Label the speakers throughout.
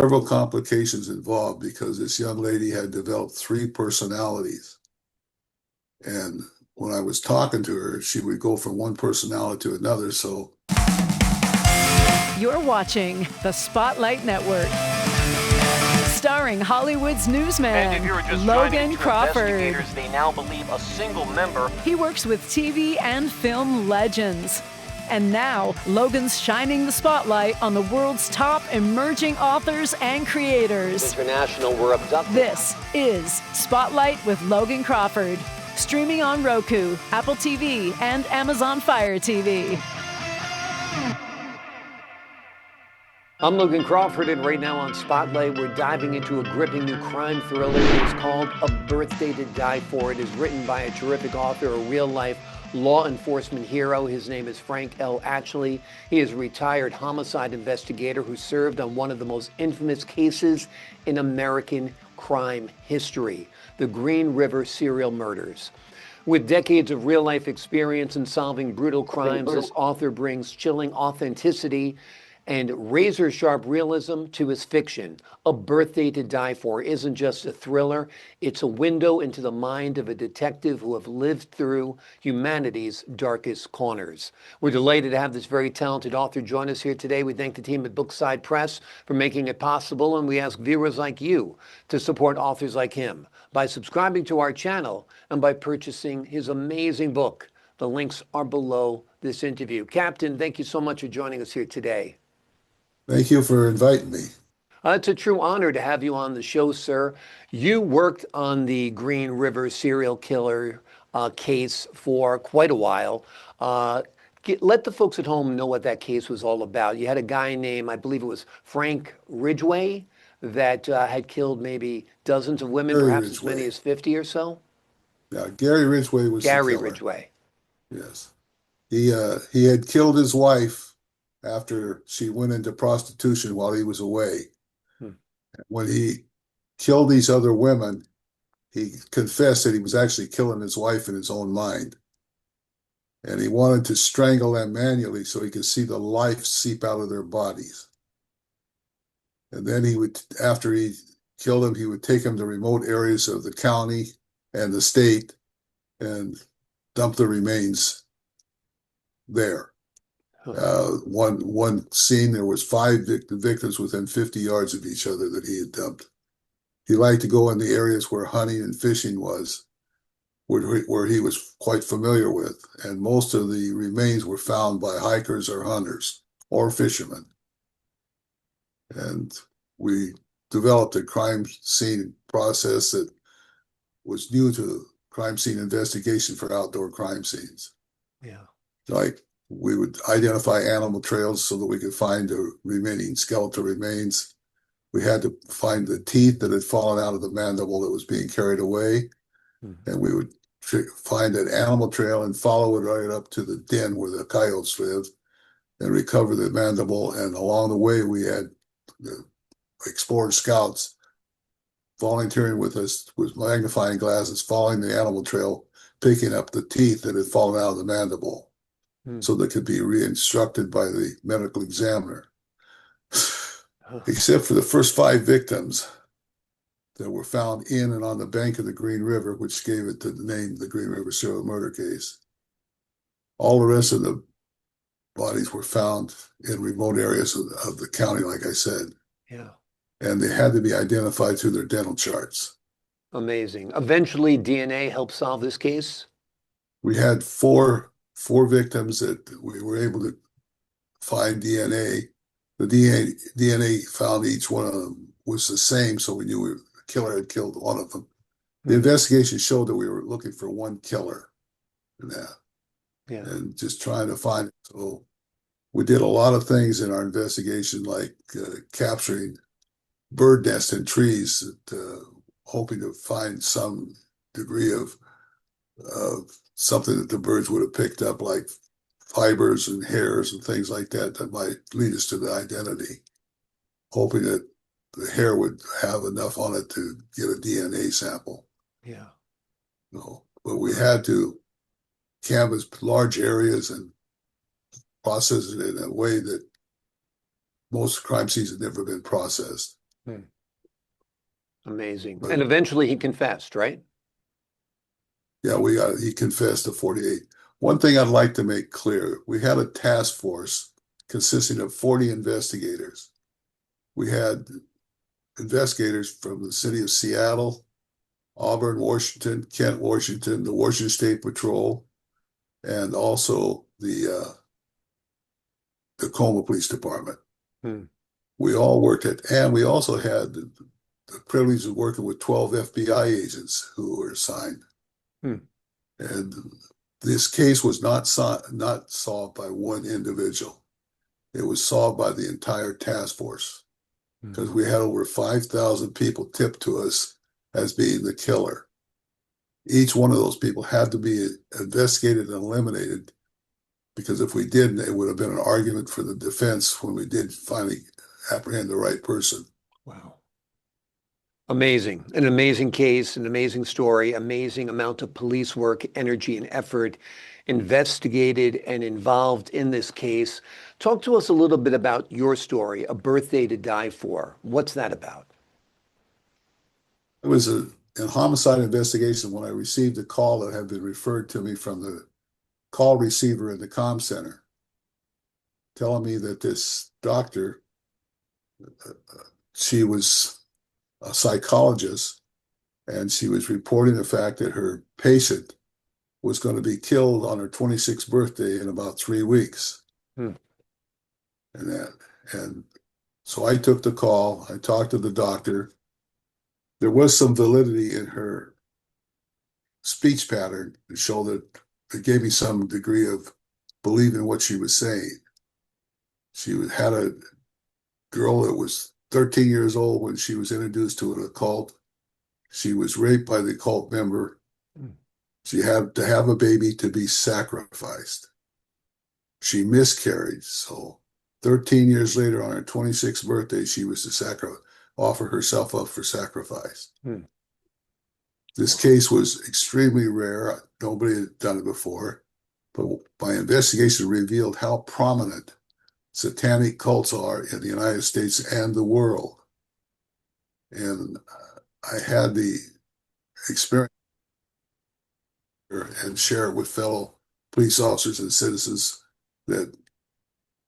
Speaker 1: several complications involved because this young lady had developed three personalities. And when I was talking to her, she would go from one personality to another. So
Speaker 2: you're watching the Spotlight Network, starring Hollywood's newsman, Logan Crawford.
Speaker 3: They now believe a single member.
Speaker 2: He works with TV and film legends. And now, Logan's shining the spotlight on the world's top emerging authors and creators.
Speaker 3: International were abducted.
Speaker 2: This is Spotlight with Logan Crawford, streaming on Roku, Apple TV, and Amazon Fire TV.
Speaker 3: I'm Logan Crawford, and right now on Spotlight, we're diving into a gripping new crime thriller. It's called A Birthday to Die For. It is written by a terrific author, a real-life law enforcement hero. His name is Frank L. Atchley. He is a retired homicide investigator who served on one of the most infamous cases in American crime history, the Green River serial murders. With decades of real-life experience in solving brutal crimes, this author brings chilling authenticity and razor-sharp realism to his fiction. A Birthday to Die For isn't just a thriller, it's a window into the mind of a detective who have lived through humanity's darkest corners. We're delighted to have this very talented author join us here today. We thank the team at Brookside Press for making it possible, and we ask viewers like you to support authors like him by subscribing to our channel and by purchasing his amazing book. The links are below this interview. Captain, thank you so much for joining us here today.
Speaker 1: thank you for inviting me.
Speaker 3: It's a true honor to have you on the show, sir. You worked on the Green River serial killer case for quite a while. Let the folks at home know what that case was all about. You had a guy named, I believe it was Frank Ridgway, that had killed maybe dozens of women,
Speaker 1: Gary
Speaker 3: perhaps
Speaker 1: Ridgway.
Speaker 3: as many as 50 or so.
Speaker 1: Yeah, Gary Ridgway was
Speaker 3: Gary
Speaker 1: the killer.
Speaker 3: Ridgway.
Speaker 1: Yes. He had killed his wife after she went into prostitution while he was away. When he killed these other women, he confessed that he was actually killing his wife in his own mind. And he wanted to strangle them manually so he could see the life seep out of their bodies. And then he would, after he killed them, he would take them to remote areas of the county and the state and dump the remains there. One scene, there was 5 victims within 50 yards of each other that he had dumped. He liked to go in the areas where hunting and fishing was, where he was quite familiar with, and most of the remains were found by hikers or hunters or fishermen. And we developed a crime scene process that was new to crime scene investigation for outdoor crime scenes.
Speaker 3: Yeah.
Speaker 1: Like, we would identify animal trails so that we could find the remaining skeletal remains. We had to find the teeth that had fallen out of the mandible that was being carried away. And we would find an animal trail and follow it right up to the den where the coyotes lived and recover the mandible. And along the way, we had the explorer scouts volunteering with us with magnifying glasses, following the animal trail, picking up the teeth that had fallen out of the mandible. So they could be re-instructed by the medical examiner. Except for the first 5 victims that were found in and on the bank of the Green River, which gave it the name, the Green River serial murder case. All the rest of the bodies were found in remote areas of the county, like I said.
Speaker 3: Yeah.
Speaker 1: And they had to be identified through their dental charts.
Speaker 3: Amazing. Eventually, DNA helped solve this case?
Speaker 1: We had four victims that we were able to find DNA. The DNA found each one of them was the same, so we knew the killer had killed one of them. The investigation showed that we were looking for one killer in that, and just trying to find it. So we did a lot of things in our investigation, like capturing bird nests in trees, hoping to find some degree of something that the birds would have picked up, like fibers and hairs and things like that, that might lead us to the identity, hoping that the hair would have enough on it to get a DNA sample.
Speaker 3: Yeah.
Speaker 1: No, but we had to canvass large areas and process it in a way that most crime scenes had never been processed.
Speaker 3: Hmm. Amazing.
Speaker 1: But
Speaker 3: And eventually he confessed, right?
Speaker 1: yeah, he confessed to 48. One thing I'd like to make clear, we had a task force consisting of 40 investigators. We had investigators from the city of Seattle, Auburn, Washington, Kent, Washington, the Washington State Patrol, and also the Tacoma Police Department.
Speaker 3: Hmm.
Speaker 1: We all worked and we also had the privilege of working with 12 FBI agents who were assigned.
Speaker 3: Hmm.
Speaker 1: And this case was not solved by one individual. It was solved by the entire task force because
Speaker 3: Hmm.
Speaker 1: we had over 5,000 people tipped to us as being the killer. Each one of those people had to be investigated and eliminated because if we didn't, it would have been an argument for the defense when we did finally apprehend the right person.
Speaker 3: Wow. Amazing. An amazing case, an amazing story, amazing amount of police work, energy, and effort investigated and involved in this case. Talk to us a little bit about your story, A Birthday to Die For. What's that about?
Speaker 1: It was in homicide investigation when I received a call that had been referred to me from the call receiver in the comm center telling me that this doctor, she was a psychologist, and she was reporting the fact that her patient was going to be killed on her 26th birthday in about 3 weeks.
Speaker 3: Hmm.
Speaker 1: And that, and so I took the call. I talked to the doctor. There was some validity in her speech pattern to show that it gave me some degree of believing what she was saying. She had a girl that was 13 years old when she was introduced to an occult. She was raped by the cult member. She had to have a baby to be sacrificed. She miscarried. So 13 years later, on her 26th birthday, she was to offer herself up for sacrifice.
Speaker 3: Hmm.
Speaker 1: This case was extremely rare. Nobody had done it before. But my investigation revealed how prominent satanic cults are in the United States and the world. And I had the experience and share it with fellow police officers and citizens that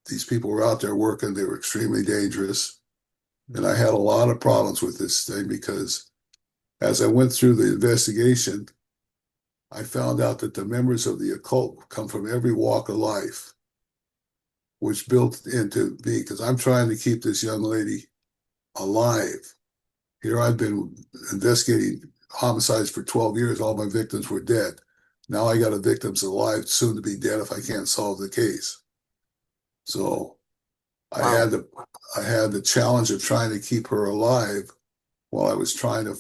Speaker 1: these people were out there working. They were extremely dangerous. And I had a lot of problems with this thing because as I went through the investigation, I found out that the members of the occult come from every walk of life, which built into me because I'm trying to keep this young lady alive. Here I've been investigating homicides for 12 years. All my victims were dead. Now I got a victim's alive, soon to be dead if I can't solve the case. So I
Speaker 3: Wow.
Speaker 1: had the challenge of trying to keep her alive while I was trying to,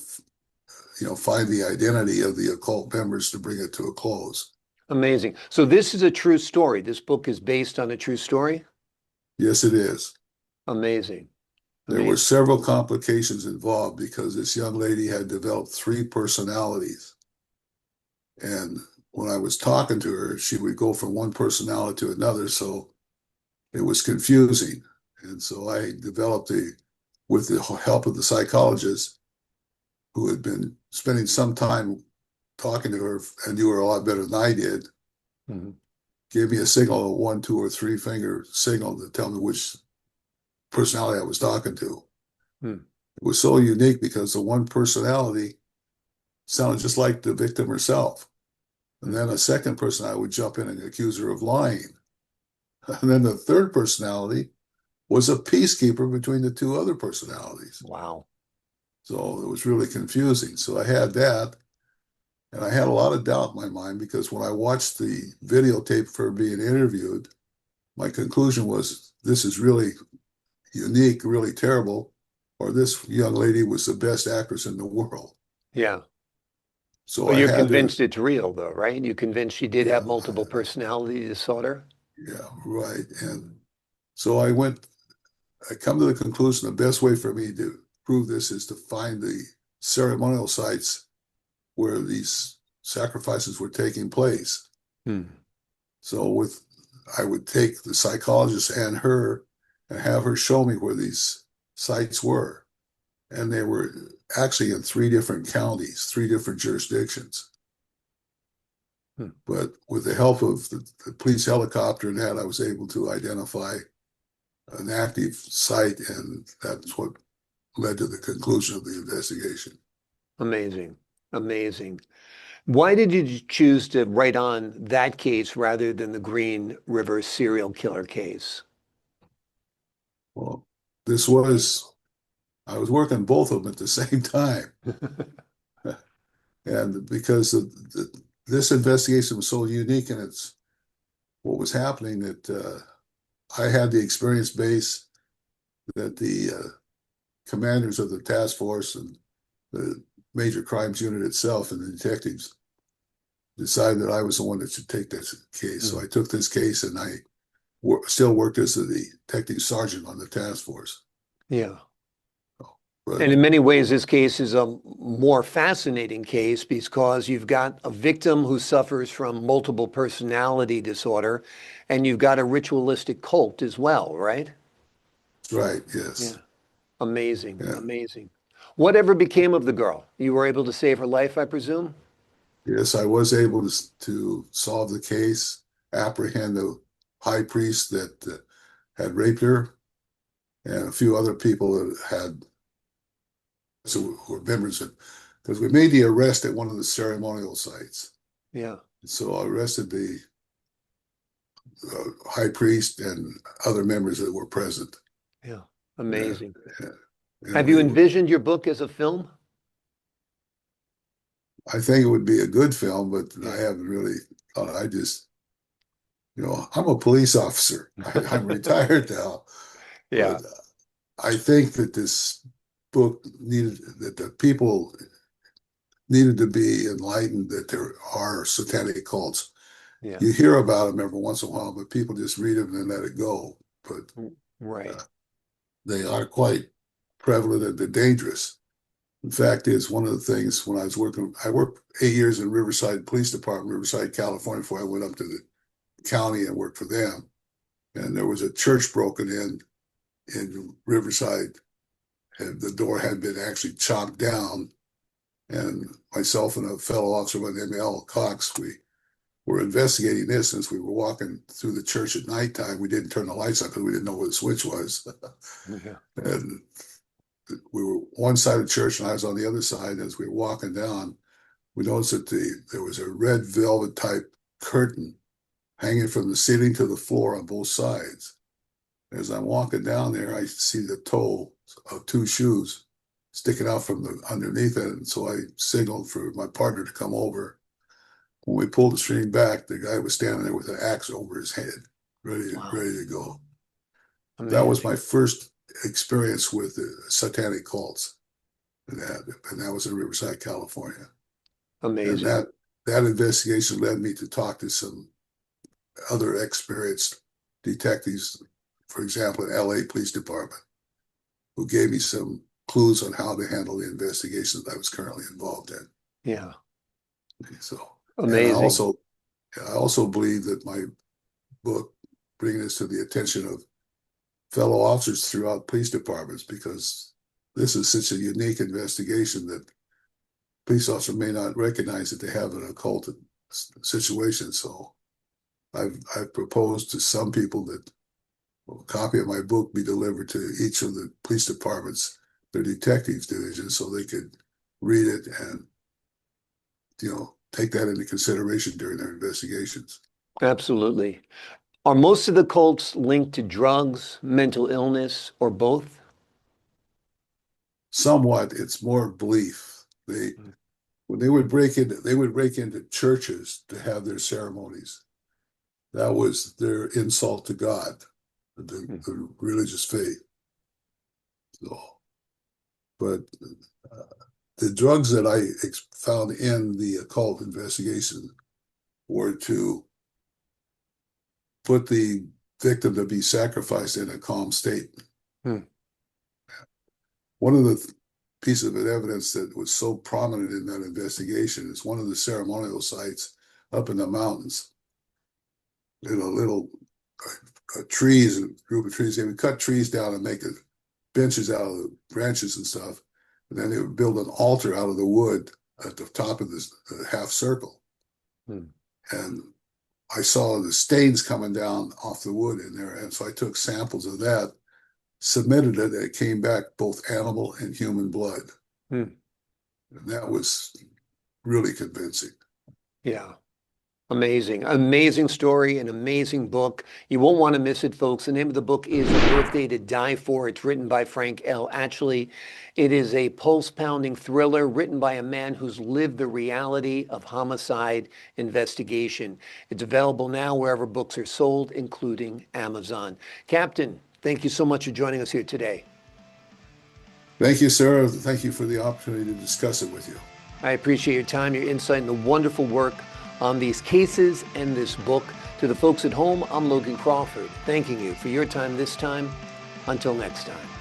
Speaker 1: find the identity of the occult members to bring it to a close.
Speaker 3: Amazing. So this is a true story. This book is based on a true story?
Speaker 1: Yes, it is.
Speaker 3: Amazing.
Speaker 1: There were
Speaker 3: Amazing.
Speaker 1: several complications involved because this young lady had developed 3 personalities. And when I was talking to her, she would go from one personality to another. So it was confusing. And so I developed with the help of the psychologist who had been spending some time talking to her and knew her a lot better than I did,
Speaker 3: Mm-hmm.
Speaker 1: gave me a signal, a 1, 2, or 3 finger signal to tell me which personality I was talking to.
Speaker 3: Hmm.
Speaker 1: It was so unique because the one personality sounded just like the victim herself. And then a second personality would jump in and accuse her of lying. And then the third personality was a peacekeeper between the 2 other personalities.
Speaker 3: Wow.
Speaker 1: So it was really confusing. So I had that. And I had a lot of doubt in my mind because when I watched the videotape for being interviewed, my conclusion was this is really unique, really terrible, or this young lady was the best actress in the world.
Speaker 3: Yeah.
Speaker 1: So
Speaker 3: Well,
Speaker 1: I
Speaker 3: you're
Speaker 1: had to,
Speaker 3: convinced it's real, though, right? You're convinced she did
Speaker 1: yeah,
Speaker 3: have multiple personality disorder?
Speaker 1: yeah, right. And so I come to the conclusion the best way for me to prove this is to find the ceremonial sites where these sacrifices were taking place.
Speaker 3: Hmm.
Speaker 1: So I would take the psychologist and her and have her show me where these sites were. and they were actually in 3 different counties, 3 different jurisdictions.
Speaker 3: Hmm.
Speaker 1: But with the help of the police helicopter and that, I was able to identify an active site, and that's what led to the conclusion of the investigation.
Speaker 3: Amazing. Amazing. Why did you choose to write on that case rather than the Green River serial killer case?
Speaker 1: Well, I was working both of them at the same time. And because this investigation was so unique and it's what was happening, that I had the experience base that the commanders of the task force and the major crimes unit itself and the detectives decided that I was the one that should take this case. So I took this case, and I still worked as the detective sergeant on the task force.
Speaker 3: Yeah.
Speaker 1: But
Speaker 3: And in many ways, this case is a more fascinating case because you've got a victim who suffers from multiple personality disorder, and you've got a ritualistic cult as well, right?
Speaker 1: right,
Speaker 3: Yeah.
Speaker 1: yes.
Speaker 3: Amazing.
Speaker 1: Yeah.
Speaker 3: Amazing. Whatever became of the girl? You were able to save her life, I presume?
Speaker 1: Yes, I was able to solve the case, apprehend the high priest that had raped her, and a few other people that had, so were members of, because we made the arrest at one of the ceremonial sites.
Speaker 3: Yeah.
Speaker 1: So I arrested the high priest and other members that were present.
Speaker 3: Yeah.
Speaker 1: Yeah,
Speaker 3: Amazing.
Speaker 1: yeah. And
Speaker 3: Have you envisioned your book as a film?
Speaker 1: I think it would be a good film, but I
Speaker 3: Yeah.
Speaker 1: haven't really thought. I just, I'm a police officer. I'm retired now,
Speaker 3: Yeah.
Speaker 1: but I think that this book that the people needed to be enlightened that there are satanic cults.
Speaker 3: Yeah.
Speaker 1: You hear about them every once in a while, but people just read them and let it go. But
Speaker 3: Right.
Speaker 1: uh, they are quite prevalent and they're dangerous. In fact, is one of the things when I worked 8 years in Riverside Police Department, Riverside, California, before I went up to the county and worked for them. And there was a church broken in Riverside, and the door had been actually chopped down. And myself and a fellow officer by the name of L. Cox, we were investigating this since we were walking through the church at nighttime. We didn't turn the lights on because we didn't know where the switch was.
Speaker 3: Yeah.
Speaker 1: And we were one side of the church and I was on the other side. As we were walking down, we noticed that there was a red velvet type curtain hanging from the ceiling to the floor on both sides. As I'm walking down there, I see the toe of 2 shoes sticking out from underneath it. And so I signaled for my partner to come over. When we pulled the string back, the guy was standing there with an axe over his head,
Speaker 3: Wow.
Speaker 1: ready to go. That was
Speaker 3: Amazing.
Speaker 1: my first experience with satanic cults, and that was in Riverside, California. And
Speaker 3: Amazing.
Speaker 1: that investigation led me to talk to some other experienced detectives, for example, in LA Police Department, who gave me some clues on how to handle the investigation that I was currently involved in.
Speaker 3: Yeah.
Speaker 1: So, and
Speaker 3: Amazing.
Speaker 1: I also believe that my book bringing this to the attention of fellow officers throughout police departments, because this is such a unique investigation that police officers may not recognize that they have an occult situation. So I've proposed to some people that a copy of my book be delivered to each of the police departments, their detectives division, so they could read it and take that into consideration during their investigations.
Speaker 3: Absolutely. Are most of the cults linked to drugs, mental illness, or both?
Speaker 1: Somewhat, it's more belief. When they would break into churches to have their ceremonies. That was their insult to God, the religious faith. So, but uh, the drugs that I found in the occult investigation were to put the victim to be sacrificed in a calm state.
Speaker 3: Hmm.
Speaker 1: One of the pieces of evidence that was so prominent in that investigation is one of the ceremonial sites up in the mountains. In a little trees, a group of trees. They would cut trees down and make benches out of the branches and stuff. And then they would build an altar out of the wood at the top of this half circle.
Speaker 3: Hmm.
Speaker 1: And I saw the stains coming down off the wood in there. And so I took samples of that, submitted it, and it came back both animal and human blood.
Speaker 3: Hmm.
Speaker 1: And that was really convincing.
Speaker 3: Yeah. Amazing. Amazing story, an amazing book. You won't want to miss it, folks. The name of the book is A Birthday to Die For. It's written by Frank L. Atchley. It is a pulse-pounding thriller written by a man who's lived the reality of homicide investigation. It's available now wherever books are sold, including Amazon. Captain, thank you so much for joining us here today.
Speaker 1: Thank you, sir. Thank you for the opportunity to discuss it with you.
Speaker 3: I appreciate your time, your insight, and the wonderful work on these cases and this book. To the folks at home, I'm Logan Crawford, thanking you for your time this time. Until next time.